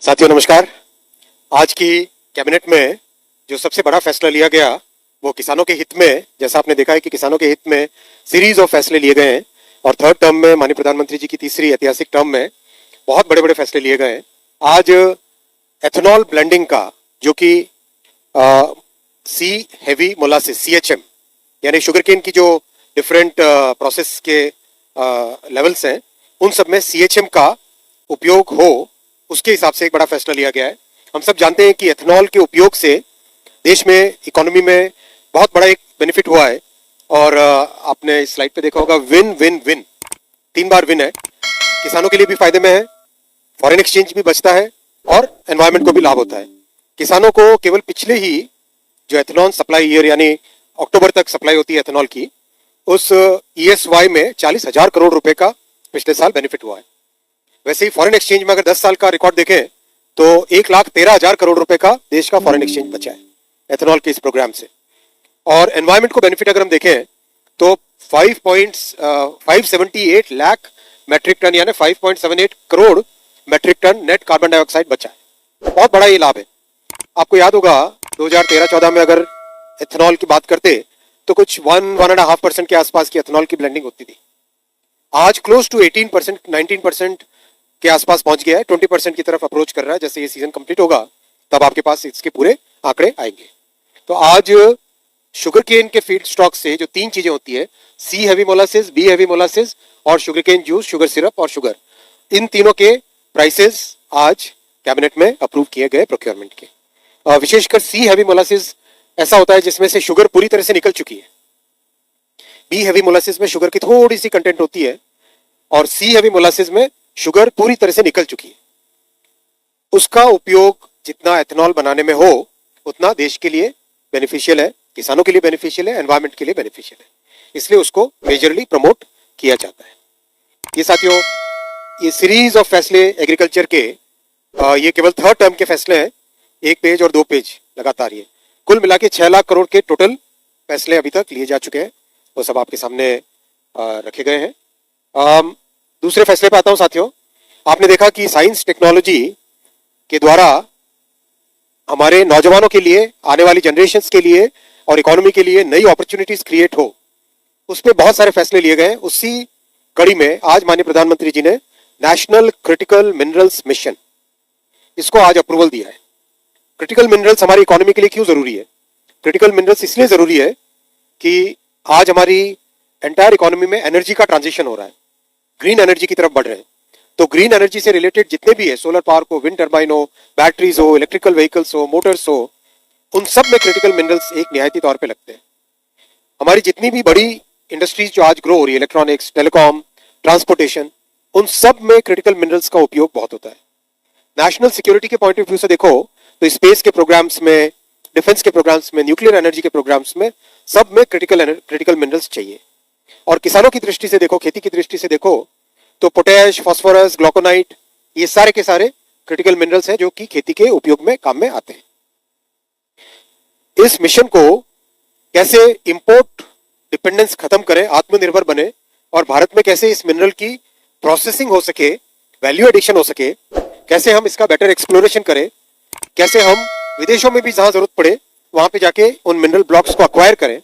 साथियों नमस्कार। आज की कैबिनेट में जो सबसे बड़ा फैसला लिया गया वो किसानों के हित में, जैसा आपने देखा है कि किसानों के हित में सीरीज ऑफ फैसले लिए गए हैं और थर्ड टर्म में माननीय प्रधानमंत्री जी की तीसरी ऐतिहासिक टर्म में बहुत बड़े बड़े फैसले लिए गए हैं। आज एथेनॉल ब्लेंडिंग का, जो कि सी हेवी मोलासिस CHM यानी शुगर केन की जो डिफरेंट प्रोसेस के लेवल्स हैं, उन सब में CHM का उपयोग हो, उसके हिसाब से एक बड़ा फैसला लिया गया है। हम सब जानते हैं कि एथेनॉल के उपयोग से देश में इकोनॉमी में बहुत बड़ा एक बेनिफिट हुआ है और आपने इस स्लाइड पे देखा होगा, विन विन विन, 3 बार विन है। किसानों के लिए भी फायदे में है, फॉरेन एक्सचेंज भी बचता है और एनवायरमेंट को भी लाभ होता है। किसानों को केवल पिछले ही जो एथेनॉल सप्लाई ईयर यानी अक्टूबर तक सप्लाई होती है एथेनॉल की, उस ESY में 40,000 करोड़ रुपए का पिछले साल बेनिफिट हुआ है। वैसे ही फॉरेन एक्सचेंज में अगर 10 साल का रिकॉर्ड देखें तो 1,13,000 करोड़ रुपए का देश का फॉरेन एक्सचेंज बचा है एथेनॉल के इस प्रोग्राम से। और एनवायरमेंट को बेनिफिट अगर हम देखें तो 578 लाख मैट्रिक टन यानी 5.78 crore metric ton net carbon dioxide बचा है। बहुत बड़ा ये लाभ है। आपको याद होगा 2013-14 में अगर एथेनॉल की बात करते तो कुछ 1-1.5% के आसपास की एथेनॉल की ब्लेंडिंग होती थी। आज क्लोज टू 18%, 19% के आसपास पहुंच गया है, 20% की तरफ अप्रोच कर रहा है। जैसे ये सीजन कंप्लीट होगा तब आपके पास इसके पूरे आंकड़े आएंगे। तो आज शुगर केन के फीड स्टॉक से जो 3 चीजें होती है, C heavy molasses, B heavy molasses और sugarcane juice, sugar syrup और शुगर, इन तीनों के प्राइसेस आज कैबिनेट में अप्रूव किए गए प्रोक्योरमेंट के। विशेषकर सी हेवी मोलासिस ऐसा होता है जिसमें से शुगर पूरी तरह से निकल चुकी है। बी हेवी मोलासिस में शुगर की थोड़ी सी कंटेंट होती है और सी हेवी मोलासिस में शुगर पूरी तरह से निकल चुकी है। उसका उपयोग जितना एथेनॉल बनाने में हो उतना देश के लिए बेनिफिशियल है, किसानों के लिए बेनिफिशियल है, एनवायरमेंट के लिए बेनिफिशियल है, इसलिए उसको मेजरली प्रमोट किया जाता है। ये साथियों, ये सीरीज ऑफ फैसले एग्रीकल्चर के ये केवल थर्ड टर्म के फैसले हैं, 1 पेज और 2 पेज लगातार। ये कुल मिला के 6 लाख करोड़ के टोटल फैसले अभी तक लिए जा चुके हैं, वो सब आपके सामने रखे गए हैं। दूसरे फैसले पे आता हूं साथियों। आपने देखा कि साइंस टेक्नोलॉजी के द्वारा हमारे नौजवानों के लिए, आने वाली जनरेशन्स के लिए और इकोनॉमी के लिए नई अपॉर्चुनिटीज क्रिएट हो, उस पर बहुत सारे फैसले लिए गए। उसी कड़ी में आज माननीय प्रधानमंत्री जी ने नेशनल क्रिटिकल मिनरल्स मिशन, इसको आज अप्रूवल दिया है। क्रिटिकल मिनरल्स हमारी इकोनॉमी के लिए क्यों जरूरी है? क्रिटिकल मिनरल्स इसलिए जरूरी है कि आज हमारी एंटायर इकोनॉमी में एनर्जी का ट्रांजिशन हो रहा है, ग्रीन एनर्जी की तरफ बढ़ रहे हैं। तो ग्रीन एनर्जी से रिलेटेड जितने भी है, सोलर पावर को, विंड टर्बाइन हो, बैटरीज हो, इलेक्ट्रिकल व्हीकल्स हो, मोटर्स हो, उन सब में क्रिटिकल मिनरल्स एक निहायती तौर पे लगते हैं। हमारी जितनी भी बड़ी इंडस्ट्रीज जो आज ग्रो हो रही है, इलेक्ट्रॉनिक्स, टेलीकॉम, ट्रांसपोर्टेशन, उन सब में क्रिटिकल मिनरल्स का उपयोग बहुत होता है। नेशनल सिक्योरिटी के पॉइंट ऑफ व्यू से देखो तो स्पेस के प्रोग्राम्स में, डिफेंस के प्रोग्राम्स में, न्यूक्लियर एनर्जी के प्रोग्राम्स में, सब में क्रिटिकल मिनरल्स चाहिए। और किसानों की दृष्टि से देखो, खेती की दृष्टि से देखो तो पोटैश, फास्फोरस, ग्लूकोनाइट, ये सारे के सारे क्रिटिकल मिनरल्स हैं जो कि खेती के उपयोग में काम में आते हैं। इस मिशन को कैसे इंपोर्ट डिपेंडेंस खत्म करें, आत्मनिर्भर बने और भारत में कैसे इस मिनरल की प्रोसेसिंग हो सके, वैल्यू एडिशन हो सके, कैसे हम इसका बेटर एक्सप्लोरेशन करें, कैसे हम विदेशों में भी जहां जरूरत पड़े वहां पे जाके उन मिनरल ब्लॉक्स को अक्वायर करें,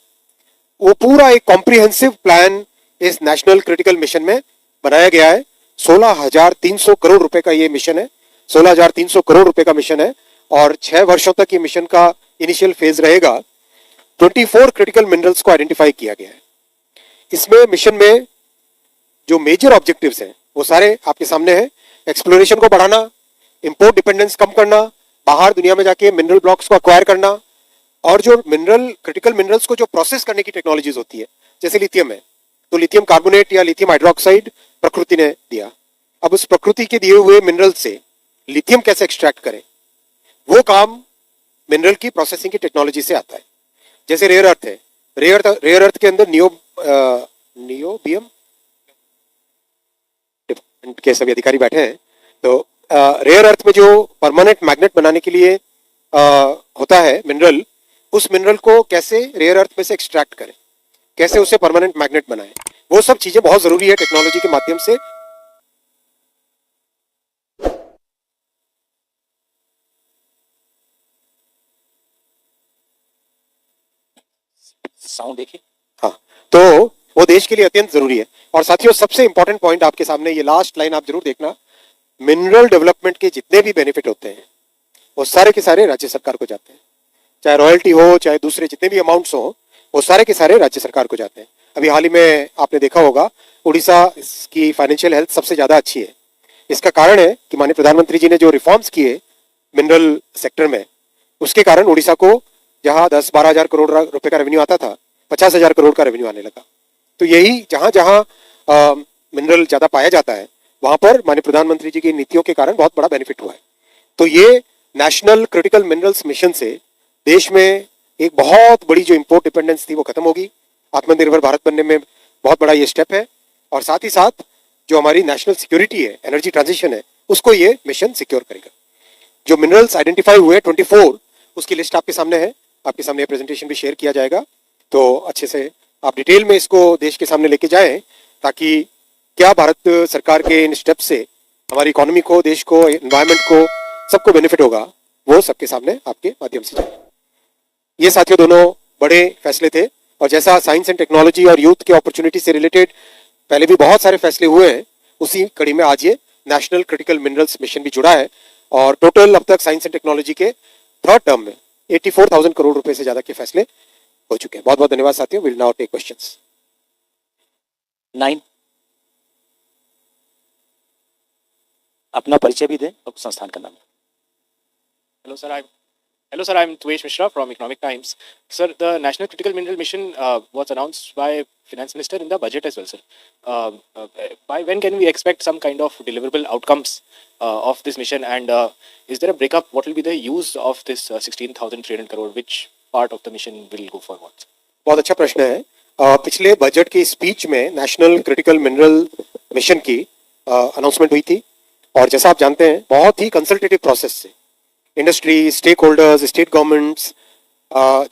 वो पूरा एक कॉम्प्रिहेंसिव प्लान इस नेशनल क्रिटिकल मिशन में बनाया गया है। 16,300 करोड़ रुपए का ये मिशन है, 16,300 करोड़ रुपए का मिशन है और 6 वर्षों तक ये मिशन का इनिशियल फेज रहेगा। 24 क्रिटिकल मिनरल्स को आइडेंटिफाई किया गया है। इसमें मिशन में जो मेजर ऑब्जेक्टिव्स हैं वो सारे आपके सामने हैं। एक्सप्लोरेशन को बढ़ाना, इंपोर्ट डिपेंडेंस कम करना, बाहर दुनिया में जाके मिनरल ब्लॉक्स को अक्वायर करना, और जो क्रिटिकल मिनरल्स को जो प्रोसेस करने की टेक्नोलॉजीज होती है, जैसे लिथियम है तो लिथियम कार्बोनेट या लिथियम हाइड्रोक्साइड प्रकृति ने दिया। अब उस प्रकृति के दिए हुए मिनरल से लिथियम कैसे एक्सट्रैक्ट करें, वो काम मिनरल की प्रोसेसिंग की टेक्नोलॉजी से आता है। जैसे रेयर अर्थ है, रेयर अर्थ के अंदर नियोबियम के सभी अधिकारी बैठे हैं। तो रेयर अर्थ में जो परमानेंट मैग्नेट बनाने के लिए होता है मिनरल, उस मिनरल को कैसे रेयर अर्थ में से एक्सट्रैक्ट करें, कैसे उसे परमानेंट मैग्नेट बनाएं, वो सब चीजें बहुत जरूरी है टेक्नोलॉजी के माध्यम से साउंड देखिए। हाँ, तो वो देश के लिए अत्यंत जरूरी है। और साथियों, सबसे इंपॉर्टेंट पॉइंट आपके सामने, ये लास्ट लाइन आप जरूर देखना, मिनरल डेवलपमेंट के जितने भी बेनिफिट होते हैं वो सारे के सारे राज्य सरकार को जाते हैं। चाहे रॉयल्टी हो, चाहे दूसरे जितने भी अमाउंट्स हो, वो सारे के सारे राज्य सरकार को जाते हैं। अभी हाल ही में आपने देखा होगा, उड़ीसा की फाइनेंशियल हेल्थ सबसे ज्यादा अच्छी है। इसका कारण है कि माननीय प्रधानमंत्री जी ने जो रिफॉर्म्स किए मिनरल सेक्टर में, उसके कारण उड़ीसा को जहां 10-12 हजार करोड़ रुपए का रेवेन्यू आता था, 50 हजार करोड़ का रेवेन्यू आने लगा। तो यही जहां जहां मिनरल ज्यादा पाया जाता है, वहां पर माननीय प्रधानमंत्री जी की नीतियों के कारण बहुत बड़ा बेनिफिट हुआ है। तो ये नेशनल क्रिटिकल मिनरल्स मिशन से देश में एक बहुत बड़ी जो इंपोर्ट डिपेंडेंस थी वो खत्म होगी। आत्मनिर्भर भारत बनने में बहुत बड़ा ये स्टेप है। और साथ ही साथ जो हमारी नेशनल सिक्योरिटी है, एनर्जी ट्रांजिशन है, उसको ये मिशन सिक्योर करेगा। जो मिनरल्स आइडेंटिफाई हुए 24, उसकी लिस्ट आपके सामने है। आपके सामने प्रेजेंटेशन भी शेयर किया जाएगा, तो अच्छे से आप डिटेल में इसको देश के सामने लेके जाएं, ताकि क्या भारत सरकार के इन स्टेप से हमारी इकोनॉमी को, देश को, एनवायरमेंट को, सबको बेनिफिट होगा, वो सबके सामने आपके माध्यम से जाए। ये साथियों दोनों बड़े फैसले थे। और जैसा साइंस एंड टेक्नोलॉजी और यूथ के अपॉर्चुनिटी से रिलेटेड पहले भी बहुत सारे फैसले हुए हैं, उसी कड़ी में आज ये नेशनल क्रिटिकल मिनरल्स मिशन भी जुड़ा है। और टोटल अब तक साइंस एंड टेक्नोलॉजी के थर्ड टर्म में 84,000 करोड़ रुपए से ज्यादा के फैसले हो चुके हैं। बहुत बहुत धन्यवाद साथियों। Will now take questions. 9 अपना परिचय भी दें और संस्थान का नाम। Hello, sir. I'm Tuesh Mishra from Economic Times. Sir, the National Critical Mineral Mission was announced by Finance Minister in the budget as well, sir. By when can we expect some kind of deliverable outcomes of this mission? And is there a breakup? What will be the use of this 16,300 crore? Which part of the mission will go forward? बहुत अच्छा प्रश्न है। पिछले budget की speech में national critical mineral mission की announcement हुई थी। और जैसा आप जानते हैं, बहुत ही कंसल्टेटिव प्रोसेस से industry, stakeholders, state governments,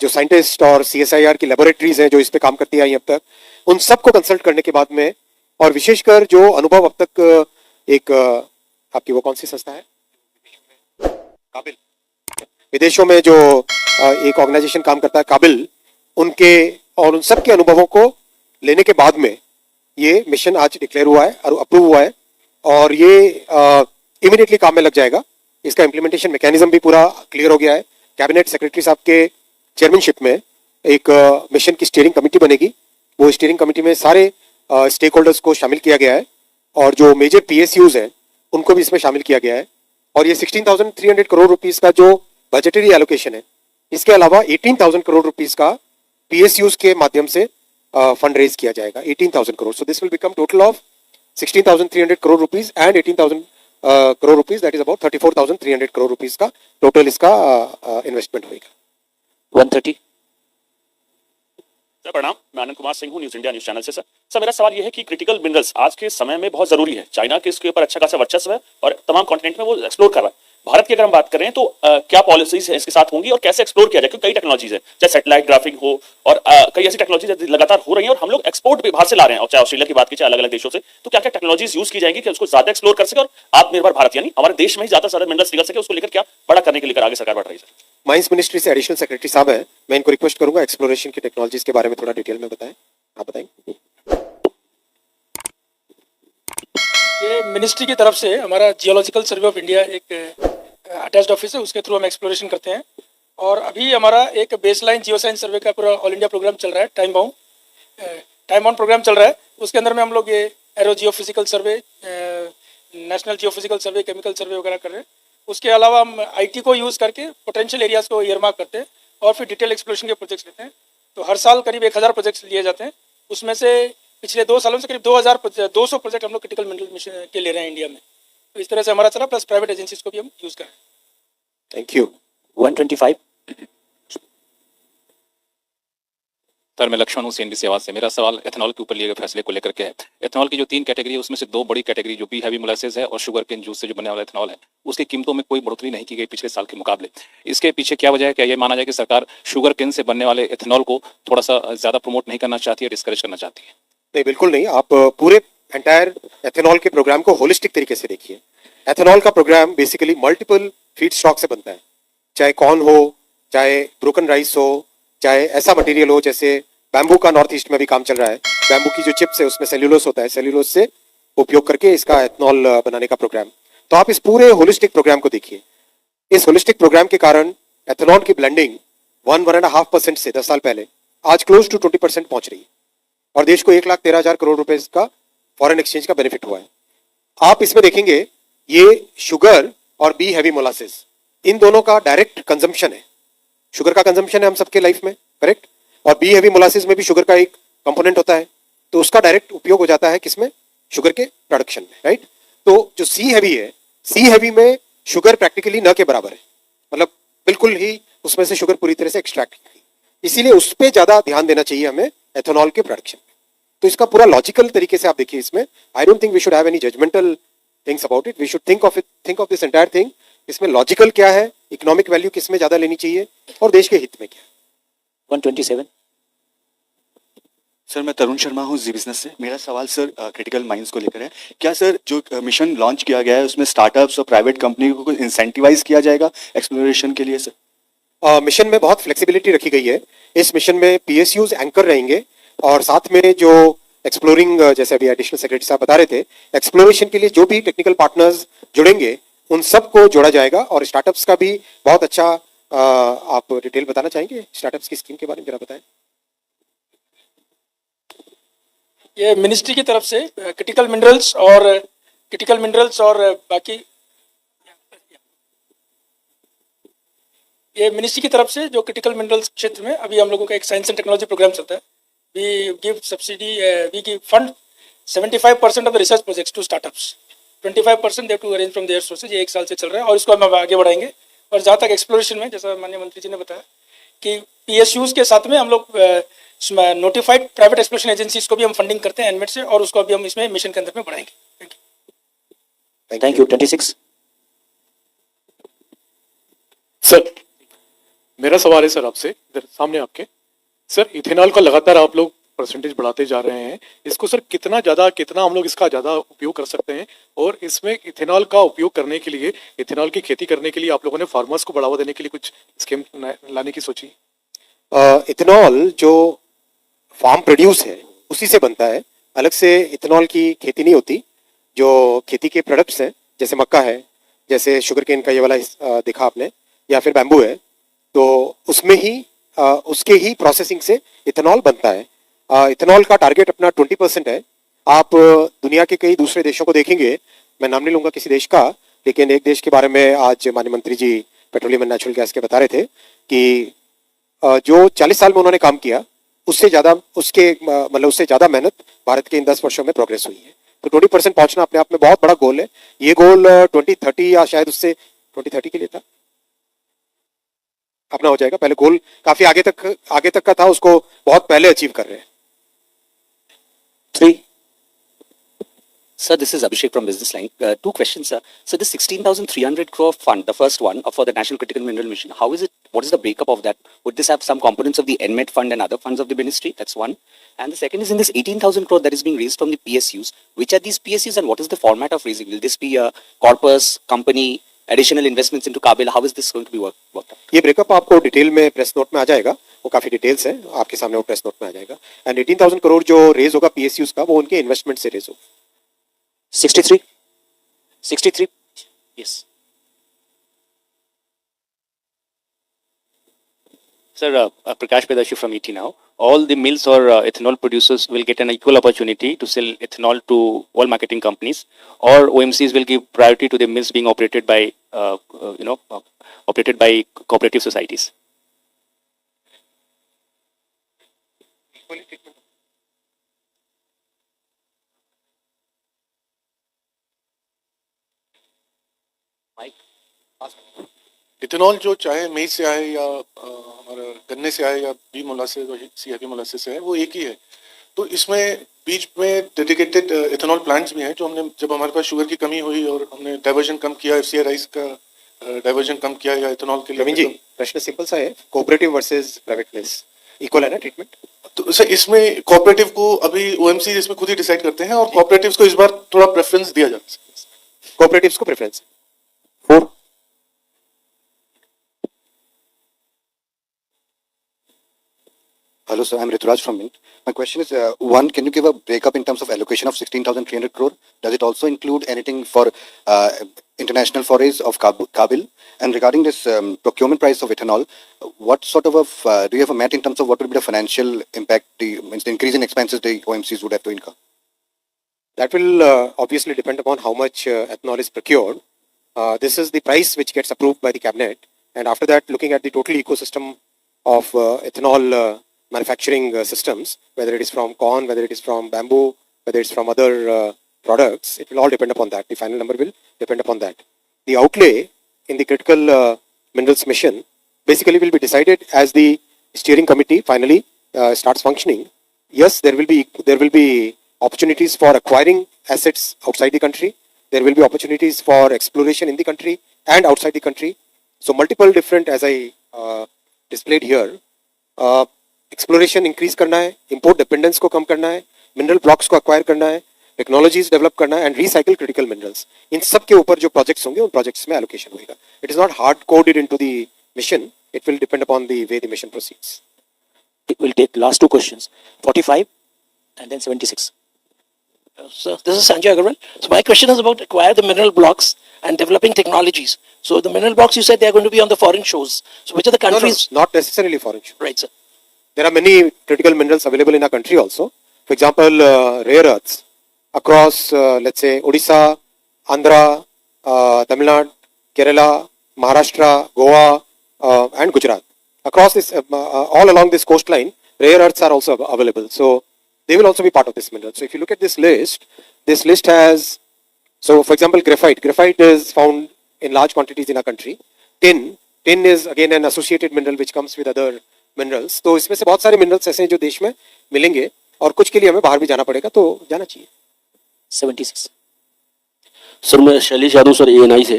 जो साइंटिस्ट और CSIR की लेबोरेटरीज हैं जो इस पे काम करती आई अब तक, उन सबको कंसल्ट करने के बाद में, और विशेषकर जो अनुभव अब तक एक आपकी वो कौन सी संस्था है, काबिल, विदेशों में जो एक ऑर्गेनाइजेशन काम करता है काबिल, उनके और उन सब के अनुभवों को लेने के बाद में ये मिशन आज डिक्लेयर हुआ है और अप्रूव हुआ है। और ये इमीडिएटली काम में लग जाएगा। इसका इम्प्लीमेंटेशन मैकेनिज्म भी पूरा क्लियर हो गया है। कैबिनेट सेक्रेटरी साहब के चेयरमैनशिप में एक मिशन की स्टीयरिंग कमेटी बनेगी। वो स्टीयरिंग कमेटी में सारे स्टेक होल्डर्स को शामिल किया गया है और जो मेजर PSUs हैं उनको भी इसमें शामिल किया गया है। और ये 16,300 करोड़ रुपीस का जो बजटरी एलोकेशन है, इसके अलावा 18,000 करोड़ रुपीस का PSUs के माध्यम से फंड रेज किया जाएगा, 18,000 crore. So this will become total of 16,300 crore rupees and 18,000 crore rupees, that is about 34,300 crore rupees का टोटल इसका इन्वेस्टमेंट होगा। 130। सर प्रणाम, मैं आनंद कुमार सिंह हूँ, न्यूज इंडिया न्यूज चैनल से। सर मेरा सवाल यह है कि क्रिटिकल मिनरल्स आज के समय में बहुत जरूरी है। चाइना के इसके ऊपर अच्छा खासा वर्चस्व है और तमाम कॉन्टिनेंट में वो एक्सप्लोर कर रहा है। भारत की अगर हम बात करें तो क्या पॉलिसीज इसके साथ होंगी और कैसे एक्सप्लोर किया जाए? क्योंकि कई टेक्नोलॉजीज है, चाहे सैटेलाइट ग्राफिंग हो और कई ऐसी टेक्नोलॉजी लगातार हो रही है और हम लोग एक्सपोर्ट भी बाहर से ला रहे हैं, और चाहे ऑस्ट्रेलिया की बात की, चाहे अलग अलग देशों से। तो क्या क्या टेक्नोलॉजीज यूज की जाएंगी कि उसको ज्यादा एक्सप्लोर कर सके और आत्मनिर्भर भारत यानी हमारे देश में ही ज्यादा से ज्यादा मिनरल्स निकल सके, उसको लेकर क्या बड़ा करने के लिए आगे सरकार बढ़ रही है? माइंस मिनिस्ट्री से एडिशनल सेक्रेटरी साहब है, मैं इनको रिक्वेस्ट करूंगा एक्सप्लोरेशन की टेक्नोलॉजीज के बारे में थोड़ा डिटेल में बताएं। आप बताएंगे। ये मिनिस्ट्री की तरफ से हमारा जियोलॉजिकल सर्वे ऑफ इंडिया एक अटैच्ड ऑफिस है, उसके थ्रू हम एक्सप्लोरेशन करते हैं। और अभी हमारा एक बेसलाइन जियो साइंस सर्वे का पूरा ऑल इंडिया प्रोग्राम चल रहा है, टाइम बाउंड प्रोग्राम चल रहा है। उसके अंदर में हम लोग ये एरो जियो फिजिकल सर्वे, नेशनल जियो फिजिकल सर्वे, केमिकल सर्वे वगैरह कर रहे हैं। उसके अलावा हम IT को यूज़ करके पोटेंशियल एरियाज़ को ईयरमार्क करते हैं और फिर डिटेल एक्सप्लोरेशन के प्रोजेक्ट्स लेते हैं। तो हर साल करीब 1,000 प्रोजेक्ट्स लिए जाते हैं। उसमें से पिछले 2 सालों से करीब 2,200 प्रोजेक्ट हम लोग क्रिटिकल मिनरल मिशन के ले रहे हैं इंडिया में। तो इस तरह से हमारा चला, प्लस प्राइवेट एजेंसीज को भी हम यूज़ कर रहे हैं। Thank you. 125। सर मैं लक्ष्मण हूँ CNBC आवाज से। मेरा सवाल एथेनॉल के ऊपर लिए गए फैसले को लेकर के है। एथेनॉल की जो 3 कैटेगरी है उसमें से 2 बड़ी कैटेगरी जो भी हैवी मोलेसेस है और शुगर केन जूस से जो बनने वाला एथेनॉल है, उसकी कीमतों में कोई बढ़ोतरी नहीं की गई पिछले साल के मुकाबले। इसके पीछे क्या वजह है? क्या ये माना जाए कि सरकार शुगर केन से बनने वाले एथेनॉल को थोड़ा सा ज्यादा प्रमोट नहीं करना चाहती है, डिस्करेज करना चाहती है? नहीं, बिल्कुल नहीं। आप पूरे एंटायर एथेनॉल के प्रोग्राम को होलिस्टिक तरीके से देखिए। एथेनॉल का programme basically multiple feedstock से बनता है, चाहे कॉर्न हो, चाहे ब्रोकन राइस हो, चाहे ऐसा मटेरियल हो जैसे बैम्बू का नॉर्थ ईस्ट में भी काम चल रहा है। बैम्बू की जो चिप्स है उसमें सेल्यूलोस होता है, सेल्यूलोस से उपयोग करके इसका एथनॉल बनाने का प्रोग्राम। तो आप इस पूरे होलिस्टिक प्रोग्राम को देखिए। इस होलिस्टिक प्रोग्राम के कारण एथनॉल की ब्लेंडिंग 1-1.5% से 10 साल पहले आज क्लोज टू 20% पहुंच रही है और देश को 1,13,000 करोड़ रुपए का फॉरेन एक्सचेंज का बेनिफिट हुआ है। आप इसमें देखेंगे ये शुगर और बी हैवी मोलासेस इन दोनों का डायरेक्ट कंजम्पशन है। शुगर का कंजम्पशन है हम सबके लाइफ में, करेक्ट, और बी हैवी मोलासेस में भी शुगर का एक कंपोनेंट होता है, तो उसका डायरेक्ट उपयोग हो जाता है किसमें, शुगर के प्रोडक्शन में, राइट। तो जो सी हैवी है, सी हैवी में शुगर प्रैक्टिकली न के बराबर है, मतलब बिल्कुल ही उसमें से शुगर पूरी तरह से एक्सट्रैक्ट की गई, इसीलिए उस पर ज्यादा ध्यान देना चाहिए हमें एथेनॉल के प्रोडक्शन में। तो इसका पूरा लॉजिकल तरीके से आप देखिए इसमें, I don't think we should have any judgmental things about it, we should think of this entire thing. इसमें लॉजिकल क्या है, इकोनॉमिक वैल्यू किस में ज्यादा लेनी चाहिए और देश के हित में क्या है। 127। सर मैं तरुण शर्मा हूँ जी बिजनेस से। मेरा सवाल सर क्रिटिकल माइंस को लेकर है। क्या सर जो मिशन लॉन्च किया गया है उसमें स्टार्टअप्स और प्राइवेट कंपनी को इंसेंटिवाइज किया जाएगा एक्सप्लोरेशन के लिए सर? मिशन में बहुत फ्लेक्सिबिलिटी रखी गई है। इस मिशन में पीएसयूज एंकर रहेंगे और साथ में जो एक्सप्लोरिंग, जैसे अभी एडिशनल सेक्रेटरी साहब बता रहे थे, एक्सप्लोरेशन के लिए जो भी टेक्निकल पार्टनर्स जुड़ेंगे उन सबको जोड़ा जाएगा। और स्टार्टअप्स का भी बहुत अच्छा, आप डिटेल बताना चाहेंगे स्टार्टअप्स की स्कीम के बारे में, जरा बताएं। ये मिनिस्ट्री की तरफ से क्रिटिकल मिनरल्स और बाकी ये मिनिस्ट्री की तरफ से जो क्रिटिकल मिनरल्स क्षेत्र में अभी हम लोगों का एक साइंस एंड टेक्नोलॉजी प्रोग्राम चलता है। We give subsidy, we give fund 75% of the research projects to startups, 25% they have to arrange from their sources. ये 1 साल से चल रहा है और इसको हम आगे बढ़ाएंगे। और जहाँ तक एक्सप्लोरेशन में, जैसा माननीय मंत्री जी ने बताया कि पीएसयूज के साथ में हम लोग नोटिफाइड प्राइवेट एक्सप्लोरेशन एजेंसीज को भी हम फंडिंग करते हैं एनमेट से, और उसको अभी हम इसमें मिशन के अंदर में बढ़ाएंगे। Thank you. 26। सर मेरा सवाल है सर आपसे, इधर सामने आपके। सर इथेनॉल का लगातार आप लोग परसेंटेज बढ़ाते जा रहे हैं, इसको सर कितना हम लोग इसका ज़्यादा उपयोग कर सकते हैं? और इसमें इथेनॉल का उपयोग करने के लिए, इथेनॉल की खेती करने के लिए आप लोगों ने फार्मर्स को बढ़ावा देने के लिए कुछ स्कीम लाने की सोची? इथेनॉल जो फार्म प्रोड्यूस है उसी से बनता है, अलग से इथेनॉल की खेती नहीं होती। जो खेती के प्रोडक्ट्स हैं, जैसे मक्का है, जैसे शुगर केन का ये वाला देखा आपने, या फिर बैम्बू है, तो उसमें ही उसके ही प्रोसेसिंग से इथेनॉल बनता है। इथेनॉल का टारगेट अपना 20% है। आप दुनिया के कई दूसरे देशों को देखेंगे, मैं नाम नहीं लूंगा किसी देश का, लेकिन एक देश के बारे में आज माननीय मंत्री जी पेट्रोलियम एंड नेचुरल गैस के बता रहे थे कि जो 40 साल में उन्होंने काम किया उससे ज्यादा उससे ज्यादा मेहनत भारत के इन 10 वर्षों में प्रोग्रेस हुई है। तो 20% पहुंचना अपने आप में बहुत बड़ा गोल है। ये गोल 2030 या शायद उससे 2030 के लिए था, अपना हो जाएगा। पहले गोल काफी आगे तक का था, उसको बहुत पहले अचीव कर रहे हैं। 3. Sir, this is Abhishek from Business Line. 2 questions, sir. So this 16,300 crore fund, the first one for the National Critical Mineral Mission, how is it, what is the breakup of that? Would this have some components of the NMET fund and other funds of the ministry? That's one. And the second is, in this 18,000 crore that is being raised from the PSUs, which are these PSUs and what is the format of raising? Will this be a corpus, company, additional investments into Kabil? How is this going to be worked out? ये breakup आपको detail में press note में आ जाएगा, वो काफी details है आपके सामने, वो प्रेस नोट में आ जाएगा। एंड 18,000 करोड़ जो रेज होगा पीएसयूज का, वो उनके इन्वेस्टमेंट से रेज होगा। 63. Yes. Sir, Prakash Pedashi from ET Now. All the mills or ethanol producers will get an equal opportunity to sell ethanol to all marketing companies, or OMCs will give priority to the mills being operated by, operated by cooperative societies. Ethanol जो चाहे मेज से आए या हमारा गन्ने से आए या बी मोलासेस और सी हैवी मोलासेस से है, वो एक ही है। तो इसमें बीच में डेडिकेटेड इथेनॉल प्लांट्स भी हैं, जो हमने, जब हमारे पास शुगर की कमी हुई और हमने डाइवर्जन कम किया, एफसीआई राइस का डाइवर्जन कम किया या इथेनॉल के लिए। रवीन जी, प्रश्न सिंपल सा है, cooperative versus private mills equal है ना ट्रीटमेंट? तो सर इसमें कोऑपरेटिव को अभी ओएमसी इसमें खुद ही डिसाइड करते हैं, और कोऑपरेटिव्स को इस बार थोड़ा प्रेफरेंस दिया जाता है। कोऑपरेटिव्स को preference. 4. Hello, sir. I'm Rituraj from Mint. My question is, one, can you give a breakup in terms of allocation of 16,300 crore? Does it also include anything for international forays of Kabil? And regarding this procurement price of ethanol, what sort of do you have a math in terms of what would be the financial impact, means the increase in expenses the OMCs would have to incur? That will obviously depend upon how much ethanol is procured. This is the price which gets approved by the cabinet, and after that, looking at the total ecosystem of ethanol manufacturing systems, whether it is from corn, whether it is from bamboo, whether it's from other products, it will all depend upon that. The final number will depend upon that. The outlay in the critical minerals mission basically will be decided as the steering committee finally starts functioning. Yes, there will be opportunities for acquiring assets outside the country. There will be opportunities for exploration in the country and outside the country. So multiple different, as I displayed here, exploration increase करना है, import dependence को कम करना है, mineral blocks को acquire करना है, technologies develop करना है एंड रिसाइकिल क्रिटिकल मिनरल्स. इन सब के ऊपर जो प्रोजेक्ट्स होंगे उन प्रोजेक्ट्स में एलोकेशन होगा. It is not hard coded into the mission. It will depend upon the way the mission proceeds. We'll take last two questions, 45 and then 76. So this is Sanjay Agarwal. So my question is about acquire the mineral blocks and developing technologies. So the mineral blocks, you said they are going to be on the foreign shores. So which are the countries? No, not necessarily foreign. Right, sir. There are many critical minerals available in our country also. For example, rare earths across, let's say, Odisha, Andhra, Tamil Nadu, Kerala, Maharashtra, Goa, and Gujarat. Across this, all along this coastline, rare earths are also available. So they will also be part of this mineral. So if you look at this list has, so for example, graphite. Graphite is found in large quantities in our country. Tin is again an associated mineral which comes with other minerals. तो इसमें से बहुत सारे minerals ऐसे हैं जो देश में मिलेंगे और कुछ के लिए हमें बाहर भी जाना पड़ेगा, तो जाना चाहिए. 76. सर मैं शैलेश यादव सर ANI से.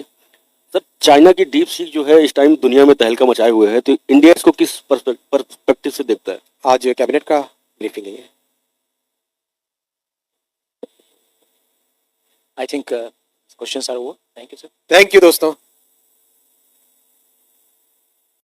सर चाइना की डीप सीक जो है इस टाइम दुनिया में तहलका मचाए हुए है, तो इंडिया इसको किस पर्सपेक्टिव से देखता है? आज कैबिनेट का ब्रीफिंग है. I think questions are over. Thank you sir. Thank you दोस्तों.